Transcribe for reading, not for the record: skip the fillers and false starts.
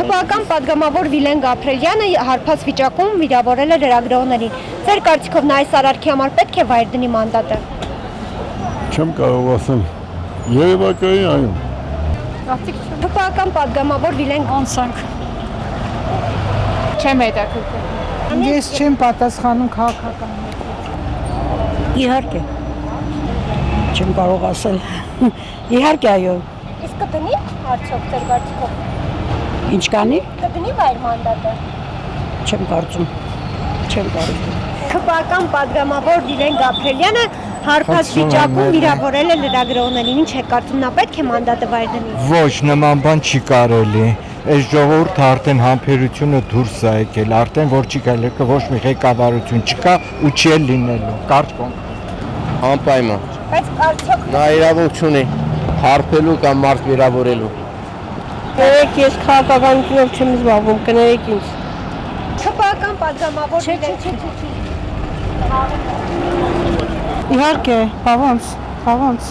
ՀՊԱ-կան պատգամավոր Վիլեն Գաբրելյանը հարբած վիճակում վիրավորել է լրագրողներին։ Ձեր կարծիքով նա այս արարքի համար պետք է վայր դնի մանդատը։ Չեմ կարող ասել։ Երևակայի այո։ ՀՊԱ-կան պատգամավոր Վիլեն Անցանք։ Չեմ հետաքրքրում։ Ես չեմ պատասխանում քաղաքական։ Իհարկե։ Չեմ կարող ասել։ Իհարկե այո։ Իսկ կդնի արդյոք ձեր կարծիքով։ Ինչ կանի։ Կդնի վայր մանդատը։ Չեմ կարծում։ Չեմ կարծում։ ՀՊԱ-կան պատգամավոր Վիլեն Գաբրելյանը հարբած վիճակում վիրավորել է լրագրողներին։ Ինչ է կարծում, նա պետք է մանդատը վայր դնի։ Ոչ, նման բան չի կարելի։ Այս ժողովուրդը արդեն համբերությունը դուրս է եկել, արդեն որ չի կարելի, ոչ մի ղեկավարություն չկա ու չի էլ լինելու։ Կարճ կոնկրետ։ Անպայման։ Բայց արդյոք Նա իրավունք չունի հարբելու կամ մարդ վիրավորելու։ Երեք ես քաղաքականությունով չեմ զբաղվում, կներեք ինձ։ ՀՊԱ-կան պատգամավոր Իհարկե, բավոնց։